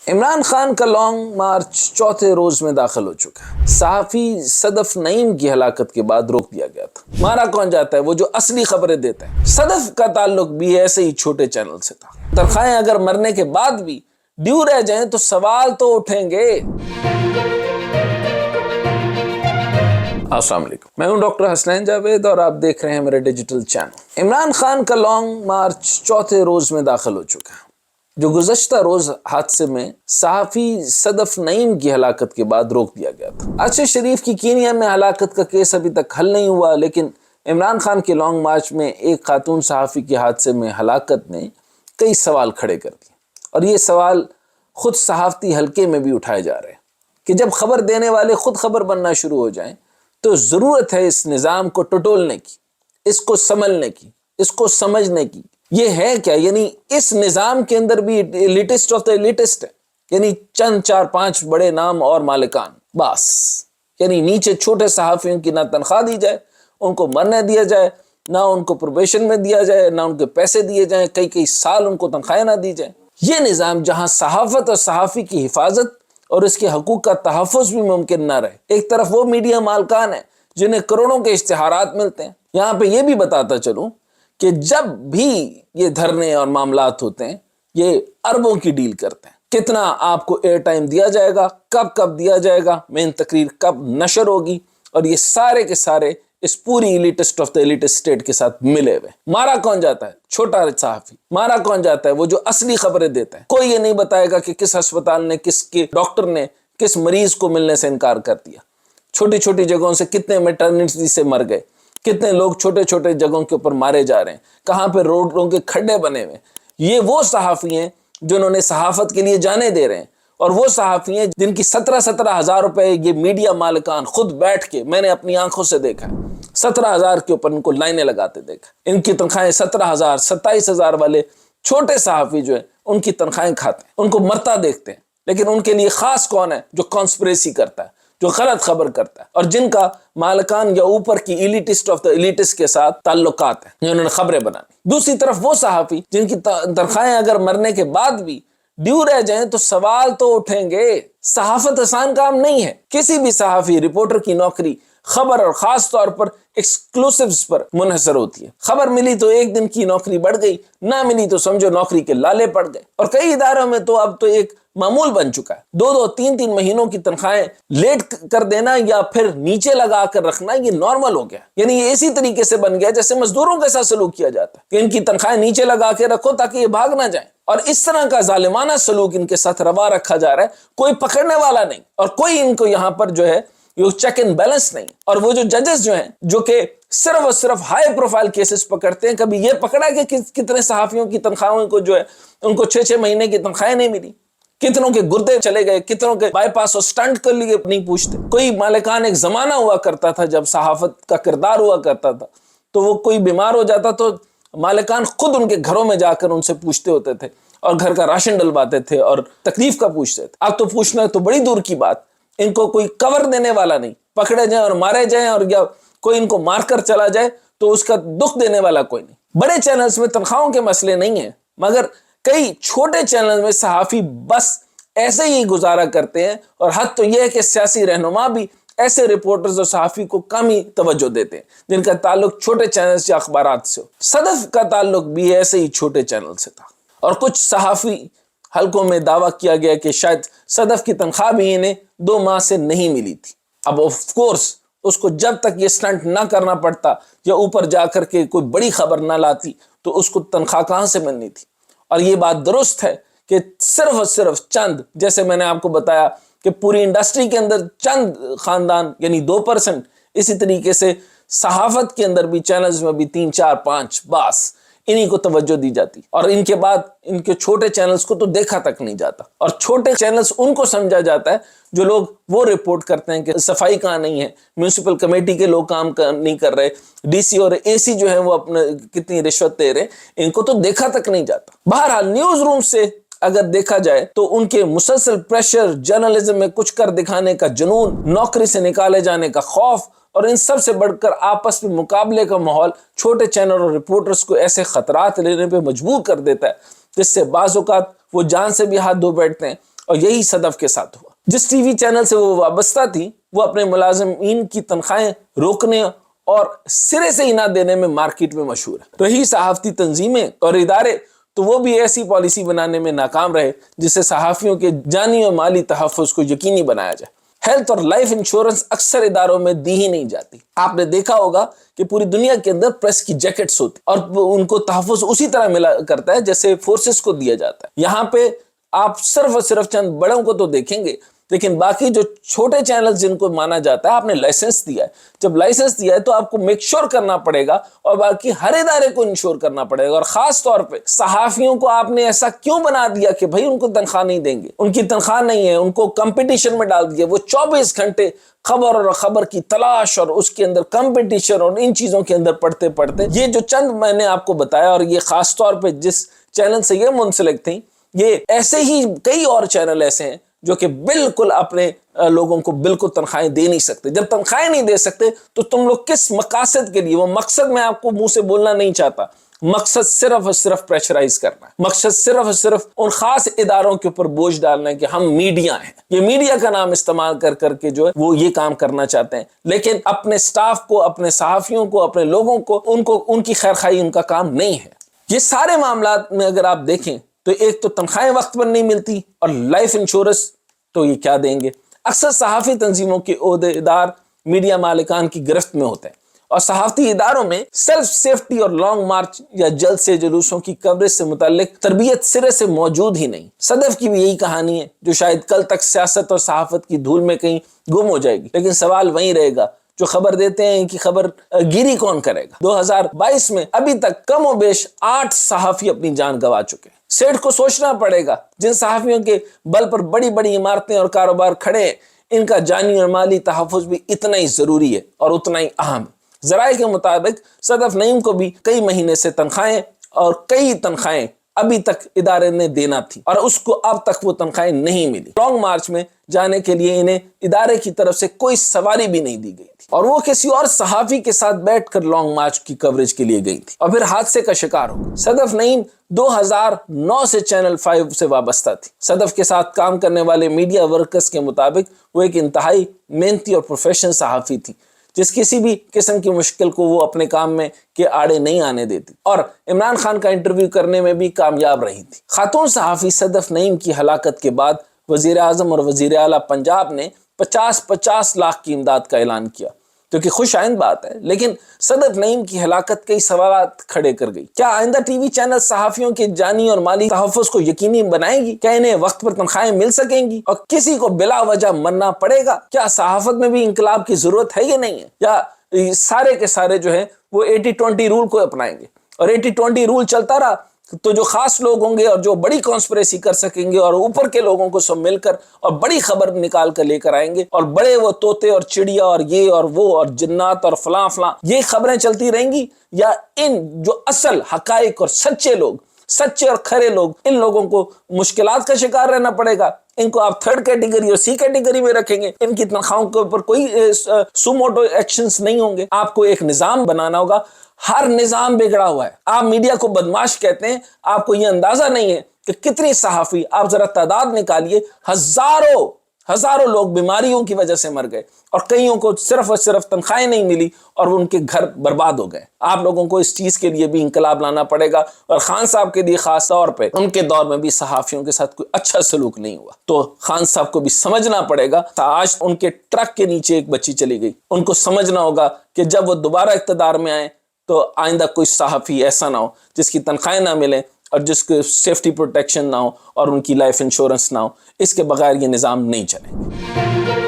عمران خان کا long march چوتھے روز میں داخل ہو چکا ہے۔ صحافی صدف نعیم کی ہلاکت کے بعد روک دیا گیا تھا۔ مارا کون جاتا ہے؟ وہ جو اصلی خبریں دیتا ہے۔ صدف کا تعلق بھی ایسے ہی چھوٹے چینل سے تھا۔ تنخواہیں اگر مرنے کے بعد بھی ڈیو رہ جائیں تو سوال تو اٹھیں گے۔ السلام علیکم، میں ہوں ڈاکٹر حسنین جاوید اور آپ دیکھ رہے ہیں میرے ڈیجیٹل چینل۔ عمران خان کا لانگ مارچ چوتھے روز میں داخل ہو چکا ہے۔ جو گزشتہ روز حادثے میں صحافی صدف نعیم کی ہلاکت کے بعد روک دیا گیا تھا۔ ارشد شریف کی کینیا میں ہلاکت کا کیس ابھی تک حل نہیں ہوا، لیکن عمران خان کے لانگ مارچ میں ایک خاتون صحافی کے حادثے میں ہلاکت نے کئی سوال کھڑے کر دیے، اور یہ سوال خود صحافتی حلقے میں بھی اٹھائے جا رہے ہیں کہ جب خبر دینے والے خود خبر بننا شروع ہو جائیں تو ضرورت ہے اس نظام کو ٹٹولنے کی، اس کو سنبھلنے کی، اس کو سمجھنے کی۔ یہ ہے کیا؟ یعنی اس نظام کے اندر بھی ایلیٹسٹ آف دا ایلیٹسٹ ہے، یعنی چند چار پانچ بڑے نام اور مالکان بس، یعنی نیچے چھوٹے صحافیوں کی نہ تنخواہ دی جائے، ان کو مرنے دیا جائے، نہ ان کو پروبیشن میں دیا جائے، نہ ان کے پیسے دیے جائیں، کئی سال ان کو تنخواہیں نہ دی جائیں۔ یہ نظام جہاں صحافت اور صحافی کی حفاظت اور اس کے حقوق کا تحفظ بھی ممکن نہ رہے۔ ایک طرف وہ میڈیا مالکان ہیں جنہیں کروڑوں کے اشتہارات ملتے ہیں۔ یہاں پہ یہ بھی بتاتا چلوں کہ جب بھی یہ دھرنے اور معاملات ہوتے ہیں یہ اربوں کی ڈیل کرتے ہیں۔ کتنا آپ کو ایئر ٹائم دیا جائے گا، کب دیا جائے گا، مین تقریر کب نشر ہوگی، اور یہ سارے کے سارے اس پوری elitist of the elitist state کے ساتھ ملے ہوئے۔ مارا کون جاتا ہے؟ چھوٹا صحافی۔ مارا کون جاتا ہے؟ وہ جو اصلی خبریں دیتا ہے۔ کوئی یہ نہیں بتائے گا کہ کس ہسپتال نے، کس کے ڈاکٹر نے کس مریض کو ملنے سے انکار کر دیا، چھوٹی چھوٹی جگہوں سے کتنے میٹرنٹی سے مر گئے، کتنے لوگ چھوٹے چھوٹے جگہوں کے اوپر مارے جا رہے ہیں، کہاں پہ روڈوں کے کھڈے بنے ہوئے۔ یہ وہ صحافی ہیں جنہوں نے صحافت کے لیے جانے دے رہے ہیں، اور وہ صحافی ہیں جن کی 17,000 روپے یہ میڈیا مالکان خود بیٹھ کے، میں نے اپنی آنکھوں سے دیکھا ہے، 17,000 کے اوپر ان کو لائنیں لگاتے دیکھا۔ ان کی تنخواہیں 17,000 27,000 والے چھوٹے صحافی جو ہیں ان کی تنخواہیں کھاتے ہیں، ان کو مرتا دیکھتے ہیں، لیکن ان کے لیے خاص کون ہے؟ جو کانسپریسی کرتا ہے، جو غلط خبر کرتا ہے، اور جن کا مالکان یا اوپر کی ایلیٹسٹ آف دا ایلیٹسٹ کے ساتھ تعلقات ہیں، جنہوں نے خبریں بنانی۔ دوسری طرف وہ صحافی جن کی تنخواہیں اگر مرنے کے بعد بھی ڈیو رہ جائیں تو سوال تو اٹھیں گے۔ صحافت آسان کام نہیں ہے۔ کسی بھی صحافی، رپورٹر کی نوکری خبر اور خاص طور پر ایکسکلوسیوز پر منحصر ہوتی ہے۔ خبر ملی تو ایک دن کی نوکری بڑھ گئی، نہ ملی تو سمجھو نوکری کے لالے پڑ گئے، اور کئی اداروں میں تو اب تو ایک معمول بن چکا ہے۔ 2 تین مہینوں کی تنخواہیں لیٹ کر دینا یا پھر نیچے لگا کر رکھنا، یہ نارمل ہو گیا، یعنی یہ اسی طریقے سے بن گیا جیسے مزدوروں کے ساتھ سلوک کیا جاتا ہے کہ ان کی تنخواہیں نیچے لگا کے رکھو تاکہ یہ بھاگ نہ جائیں، اور اس طرح کا ظالمانہ سلوک ان کے ساتھ روا رکھا جا رہا ہے۔ کوئی پکڑنے والا نہیں، اور کوئی ان کو یہاں پر جو ہے یہ چیک اینڈ بیلنس نہیں۔ اور وہ جو ججز جو ہیں جو کہ صرف اور صرف ہائی پروفائل کیسز پکڑتے ہیں، کبھی یہ پکڑا کہ کتنے صحافیوں کی تنخواہوں کو جو ہے ان کو 6 مہینے کی تنخواہیں نہیں ملی، کتنوں کے گردے چلے گئے، کتنوں کے بائی پاس اور سٹنٹ کر لیے، نہیں پوچھتے۔ کوئی مالکان، ایک زمانہ ہوا کرتا تھا جب صحافت کا کردار ہوا کرتا تھا تو وہ کوئی بیمار ہو جاتا تو مالکان خود ان کے گھروں میں جا کر ان سے پوچھتے ہوتے تھے، اور گھر کا راشن ڈلواتے تھے اور تکلیف کا پوچھتے تھے۔ اب تو پوچھنا تو بڑی دور کی بات، ان کو کوئی کور دینے والا نہیں، پکڑے جائیں اور مارے جائیں، اور یا کوئی ان کو مار کر چلا جائے تو اس کا دکھ دینے والا کوئی نہیں۔ بڑے چینلز میں تنخواہوں کے مسئلے نہیں ہیں، مگر کئی چھوٹے چینلز میں صحافی بس ایسے ہی گزارا کرتے ہیں، اور حد تو یہ ہے کہ سیاسی رہنما بھی ایسے رپورٹرز اور صحافی کو کم ہی توجہ دیتے ہیں جن کا تعلق چھوٹے چینلز یا اخبارات سے ہو۔ صدف کا تعلق بھی ایسے ہی چھوٹے چینل سے تھا، اور کچھ صحافی حلقوں میں دعویٰ کیا گیا کہ شاید صدف کی تنخواہ بھی انہیں 2 ماہ سے نہیں ملی تھی۔ اب آف کورس اس کو جب تک یہ سٹنٹ نہ کرنا پڑتا یا اوپر جا کر کے کوئی بڑی خبر نہ لاتی تو اس کو تنخواہ کہاں سے ملنی تھی؟ اور یہ بات درست ہے کہ صرف اور صرف چند، جیسے میں نے آپ کو بتایا کہ پوری انڈسٹری کے اندر چند خاندان یعنی 2%، اسی طریقے سے صحافت کے اندر بھی، چینلز میں بھی 3 4 5 بس انہی کو توجہ دی جاتی، اور ان کے بعد ان کے چھوٹے چینلز کو تو دیکھا تک نہیں جاتا۔ اور چھوٹے چینلز ان کو سمجھا جاتا ہے جو لوگ وہ رپورٹ کرتے ہیں کہ صفائی کہاں نہیں ہے، میونسپل کمیٹی کے لوگ کام نہیں کر رہے، ڈی سی اور اے سی جو ہے وہ اپنے کتنی رشوت دے رہے، ان کو تو دیکھا تک نہیں جاتا۔ بہرحال نیوز روم سے اگر دیکھا جائے تو ان کے مسلسل پریشر، جرنلزم میں کچھ کر دکھانے کا جنون، نوکری سے نکالے جانے کا خوف، اور ان سب سے بڑھ کر آپس میں مقابلے کا ماحول چھوٹے چینل اور رپورٹرز کو ایسے خطرات لینے پہ مجبور کر دیتا ہے جس سے بعض اوقات وہ جان سے بھی ہاتھ دھو بیٹھتے ہیں، اور یہی صدف کے ساتھ ہوا. جس ٹی وی چینل سے وہ وابستہ تھی وہ اپنے ملازمین کی تنخواہیں روکنے اور سرے سے ہی نہ دینے میں مارکیٹ میں مشہور ہے. رہی صحافتی تنظیمیں اور ادارے تو وہ بھی ایسی پالیسی بنانے میں ناکام رہے جس سے صحافیوں کے جانی اور مالی تحفظ کو یقینی بنایا جائے. ہیلتھ اور لائف انشورنس اکثر اداروں میں دی ہی نہیں جاتی. آپ نے دیکھا ہوگا کہ پوری دنیا کے اندر پریس کی جیکٹس ہوتی اور ان کو تحفظ اسی طرح ملا کرتا ہے جیسے فورسز کو دیا جاتا ہے. یہاں پہ آپ صرف اور صرف چند بڑوں کو تو دیکھیں گے لیکن باقی جو چھوٹے چینل جن کو مانا جاتا ہے آپ نے لائسنس دیا ہے. جب لائسنس دیا ہے تو آپ کو میک شور کرنا پڑے گا اور باقی ہر ادارے کو انشور کرنا پڑے گا. اور خاص طور پہ صحافیوں کو آپ نے ایسا کیوں بنا دیا کہ بھائی ان کو تنخواہ نہیں دیں گے, ان کی تنخواہ نہیں ہے, ان کو کمپٹیشن میں ڈال دیا. وہ 24 گھنٹے خبر اور خبر کی تلاش اور اس کے اندر کمپٹیشن اور ان چیزوں کے اندر پڑھتے پڑھتے یہ جو چند میں نے آپ کو بتایا, اور یہ خاص طور پہ جس چینل سے یہ منسلک تھیں, یہ ایسے ہی کئی اور چینل ایسے ہیں جو کہ بالکل اپنے لوگوں کو بالکل تنخواہیں دے نہیں سکتے. جب تنخواہیں نہیں دے سکتے تو تم لوگ کس مقاصد کے لیے, وہ مقصد میں آپ کو منہ سے بولنا نہیں چاہتا, مقصد صرف اور صرف پریشرائز کرنا ہے, مقصد صرف اور صرف ان خاص اداروں کے اوپر بوجھ ڈالنا ہے کہ ہم میڈیا ہیں. یہ میڈیا کا نام استعمال کر کر کے جو ہے وہ یہ کام کرنا چاہتے ہیں, لیکن اپنے سٹاف کو, اپنے صحافیوں کو, اپنے لوگوں کو ان کی خیرخواہی ان کا کام نہیں ہے. یہ سارے معاملات میں اگر آپ دیکھیں تو ایک تو تنخواہیں وقت پر نہیں ملتی اور لائف انشورنس تو یہ کیا دیں گے. اکثر صحافی تنظیموں کے عہدیدار میڈیا مالکان کی گرفت میں ہوتے ہیں اور صحافتی اداروں میں سیلف سیفٹی اور لانگ مارچ یا جلد سے جلوسوں کی کوریج سے متعلق تربیت سرے سے موجود ہی نہیں. صدف کی بھی یہی کہانی ہے جو شاید کل تک سیاست اور صحافت کی دھول میں کہیں گم ہو جائے گی, لیکن سوال وہیں رہے گا جو خبر دیتے ہیں کہ خبر گیری کون کرے گا. 2022 میں ابھی تک کم و بیش 8 صحافی اپنی جان گنوا چکے ہیں. سیٹ کو سوچنا پڑے گا جن صحافیوں کے بل پر بڑی بڑی عمارتیں اور کاروبار کھڑے ہیں, ان کا جانی اور مالی تحفظ بھی اتنا ہی ضروری ہے اور اتنا ہی اہم. ذرائع کے مطابق صدف نعیم کو بھی کئی مہینے سے تنخواہیں اور کئی تنخواہیں ابھی تک ادارے نے دینا تھی اور اس کو اب تک وہ تنخواہیں نہیں ملی. لانگ مارچ میں جانے کے لیے انہیں ادارے کی طرف سے کوئی سواری بھی نہیں دی گئی تھی اور وہ کسی اور صحافی کے ساتھ بیٹھ کر لانگ مارچ کی کوریج کے لیے گئی تھی اور پھر حادثے کا شکار ہو گئی. صدف نعیم 2009 سے چینل 5 سے وابستہ تھی. صدف کے ساتھ کام کرنے والے میڈیا ورکرز کے مطابق وہ ایک انتہائی محنتی اور پروفیشنل صحافی تھی جس کسی بھی قسم کی مشکل کو وہ اپنے کام میں کے آڑے نہیں آنے دیتی اور عمران خان کا انٹرویو کرنے میں بھی کامیاب رہی تھی. خاتون صحافی صدف نعیم کی ہلاکت کے بعد وزیر اعظم اور وزیر اعلیٰ پنجاب نے 50 لاکھ کی امداد کا اعلان کیا جو کہ خوش آئند بات ہے, لیکن صدف نعیم کی ہلاکت کئی سوالات کھڑے کر گئی. کیا آئندہ ٹی وی چینل صحافیوں کے جانی اور مالی تحفظ کو یقینی بنائے گی؟ کیا انہیں وقت پر تنخواہیں مل سکیں گی اور کسی کو بلا وجہ مرنا پڑے گا؟ کیا صحافت میں بھی انقلاب کی ضرورت ہے یا نہیں ہے, یا سارے کے سارے جو ہیں وہ 80-20 رول کو اپنائیں گے اور 80-20 رول چلتا رہا تو جو خاص لوگ ہوں گے اور جو بڑی کانسپریسی کر سکیں گے اور اوپر کے لوگوں کو سب مل کر اور بڑی خبر نکال کر لے کر آئیں گے اور بڑے وہ طوطے اور چڑیا اور یہ اور وہ اور جنات اور فلاں فلاں یہ خبریں چلتی رہیں گی, یا ان جو اصل حقائق اور سچے لوگ, سچے اور کھرے لوگ, ان لوگوں کو مشکلات کا شکار رہنا پڑے گا؟ ان کو آپ 3rd کیٹیگری اور سی کیٹیگری میں رکھیں گے, ان کی تنخواہوں کے اوپر کوئی سوموٹو ایکشنز نہیں ہوں گے. آپ کو ایک نظام بنانا ہوگا. ہر نظام بگڑا ہوا ہے. آپ میڈیا کو بدماش کہتے ہیں, آپ کو یہ اندازہ نہیں ہے کہ کتنی صحافی, آپ ذرا تعداد نکالیے, ہزاروں لوگ بیماریوں کی وجہ سے مر گئے اور کئیوں کو صرف اور صرف تنخواہیں نہیں ملی اور ان کے گھر برباد ہو گئے. آپ لوگوں کو اس چیز کے لیے بھی انقلاب لانا پڑے گا اور خان صاحب کے لیے خاص طور پہ ان کے دور میں بھی صحافیوں کے ساتھ کوئی اچھا سلوک نہیں ہوا, تو خان صاحب کو بھی سمجھنا پڑے گا. آج ان کے ٹرک کے نیچے ایک بچی چلی گئی, ان کو سمجھنا ہوگا کہ جب وہ دوبارہ اقتدار میں آئیں تو آئندہ کوئی صحافی ایسا نہ ہو جس کی تنخواہیں نہ ملیں اور جس کو سیفٹی پروٹیکشن نہ ہو اور ان کی لائف انشورنس نہ ہو. اس کے بغیر یہ نظام نہیں چلے.